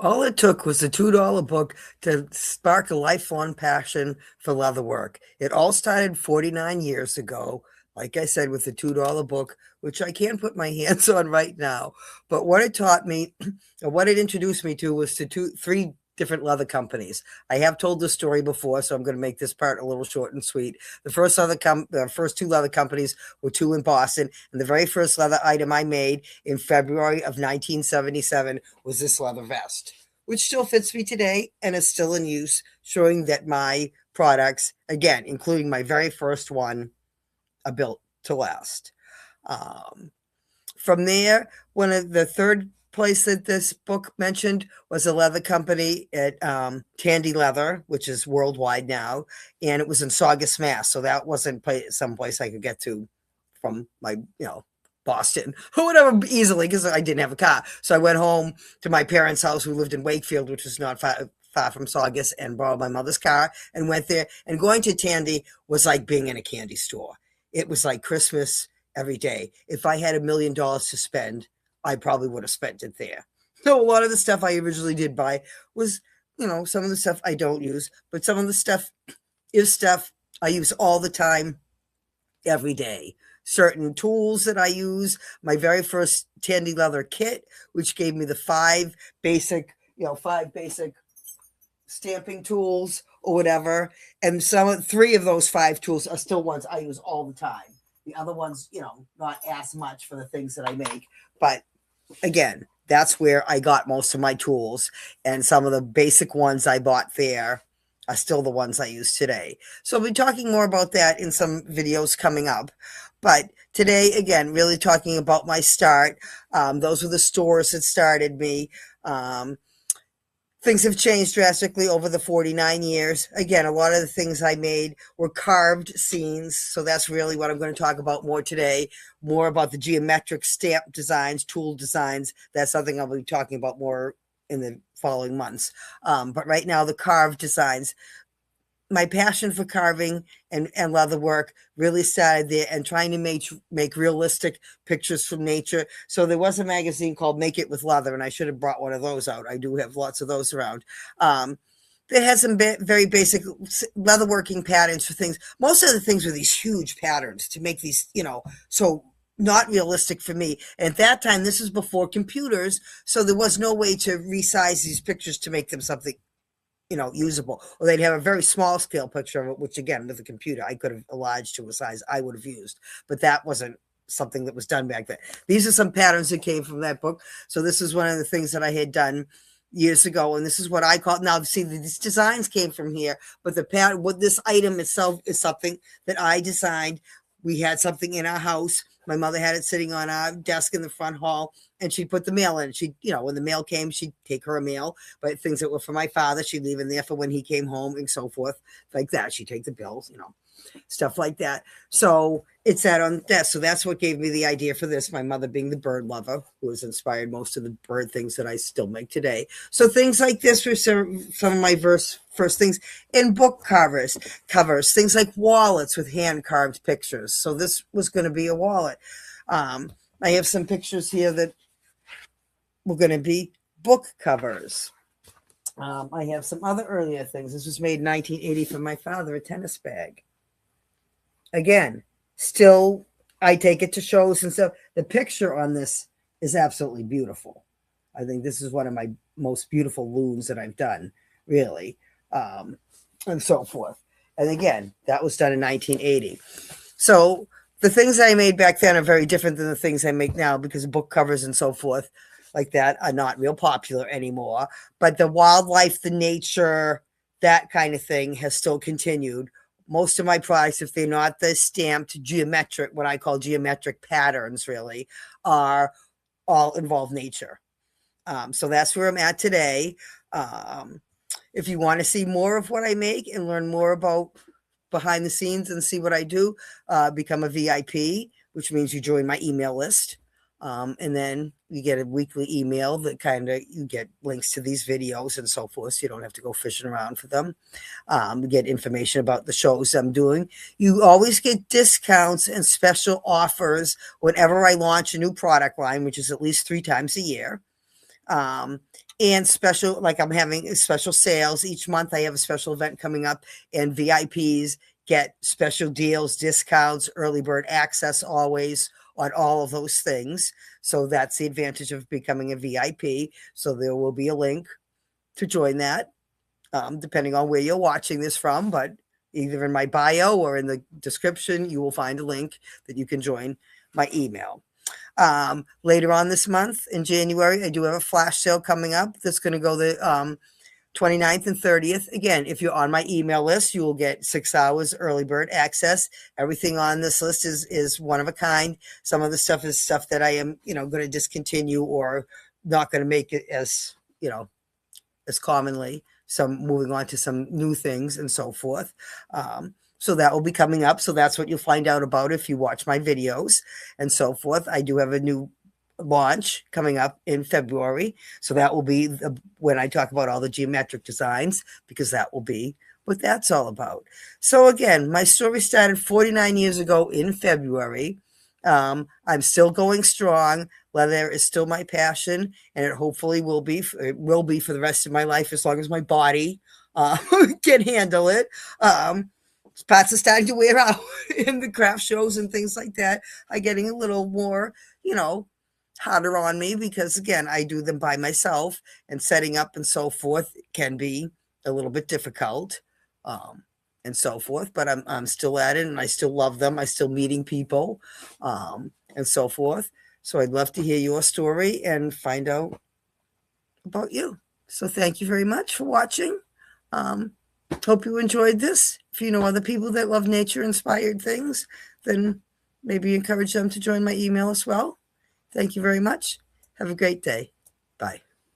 All it took was a $2 book to spark a lifelong passion for leatherwork. It all started 49 years ago, like I said, with the $2 book, which I can't put my hands on right now. But what it taught me, or what it introduced me to, was to three different leather companies. I have told this story before, so I'm going to make this part a little short and sweet. The first two leather companies were two in Boston, and the very first leather item I made in February of 1977 was this leather vest, which still fits me today and is still in use, showing that my products, again, including my very first one, are built to last. Um, from there, one of the third place that this book mentioned was a leather company at Tandy Leather, which is worldwide now, and it was in Saugus, Mass. So that wasn't someplace I could get to from my, Boston or whatever easily, because I didn't have a car. So I went home to my parents' house, who lived in Wakefield, which was not far from Saugus, and borrowed my mother's car and went there. And going to Tandy was like being in a candy store. It was like Christmas every day. If I had $1,000,000 to spend, I probably would have spent it there. So a lot of the stuff I originally did buy was, some of the stuff I don't use, but some of the stuff is stuff I use all the time, every day. Certain tools that I use, my very first Tandy Leather kit, which gave me the five basic stamping tools or whatever. And three of those five tools are still ones I use all the time. The other ones, not as much for the things that I make. But again, that's where I got most of my tools. And some of the basic ones I bought there are still the ones I use today. So I'll be talking more about that in some videos coming up. But today, again, really talking about my start. Those were the stores that started me. Things have changed drastically over the 49 years. Again, a lot of the things I made were carved scenes. So that's really what I'm going to talk about more today. More about the geometric stamp designs, tool designs. That's something I'll be talking about more in the following months. But right now, the carved designs. My passion for carving and leather work really started there, and trying to make realistic pictures from nature. So there was a magazine called Make It with Leather, and I should have brought one of those out. I do have lots of those around. They had some very basic leatherworking patterns for things. Most of the things were these huge patterns to make these, so not realistic for me. And at that time, this was before computers, so there was no way to resize these pictures to make them something usable, or they'd have a very small scale picture of it, which again, with a computer, I could have enlarged to a size I would have used, but that wasn't something that was done back then. These are some patterns that came from that book. So this is one of the things that I had done years ago, and this is what I call, now see, these designs came from here, but the pattern, what this item itself is something that I designed. We had something in our house. My mother had it sitting on our desk in the front hall, and she'd put the mail in. She'd, when the mail came, she'd take her a mail, but things that were for my father, she'd leave in there for when he came home and so forth, like that. She'd take the bills, stuff like that. So it sat on the desk. So that's what gave me the idea for this. My mother being the bird lover, who has inspired most of the bird things that I still make today. So things like this were some of my first things. In book covers, things like wallets with hand carved pictures. So this was going to be a wallet. I have some pictures here that were going to be book covers. I have some other earlier things. This was made in 1980 for my father, a tennis bag. Again, still, I take it to shows and stuff. The picture on this is absolutely beautiful. I think this is one of my most beautiful looms that I've done, really, and so forth. And again, that was done in 1980. So the things I made back then are very different than the things I make now, because book covers and so forth like that are not real popular anymore. But the wildlife, the nature, that kind of thing has still continued. Most of my products, if they're not the stamped geometric, what I call geometric patterns, really, are all involve nature. So that's where I'm at today. If you want to see more of what I make and learn more about behind the scenes and see what I do, become a VIP, which means you join my email list. And then you get a weekly email that you get links to these videos and so forth. So you don't have to go fishing around for them. You get information about the shows I'm doing. You always get discounts and special offers whenever I launch a new product line, which is at least 3 times a year. And special, like I'm having special sales each month. I have a special event coming up, and VIPs get special deals, discounts, early bird access always on all of those things. So that's the advantage of becoming a VIP. So there will be a link to join that, depending on where you're watching this from, but either in my bio or in the description, you will find a link that you can join my email. Later on this month in January, I do have a flash sale coming up that's going to go the 29th and 30th. Again, if you're on my email list, you will get 6 hours early bird access. Everything on this list is one of a kind. Some of the stuff is stuff that I am, going to discontinue or not going to make it as, as commonly. Some moving on to some new things and so forth. So that will be coming up. So that's what you'll find out about if you watch my videos and so forth. I do have a new launch coming up in February. So that will be when I talk about all the geometric designs, because that will be what that's all about. So again, my story started 49 years ago in February. I'm still going strong. Leather is still my passion, and it hopefully will be. It will be for the rest of my life, as long as my body can handle it. Spots are starting to wear out in the craft shows and things like that are getting a little more, harder on me, because again, I do them by myself, and setting up and so forth can be a little bit difficult. And so forth, but I'm still at it, and I still love them. I still meeting people, and so forth. So I'd love to hear your story and find out about you. So thank you very much for watching. Hope you enjoyed this. If you know other people that love nature-inspired things, then maybe encourage them to join my email as well. Thank you very much. Have a great day. Bye.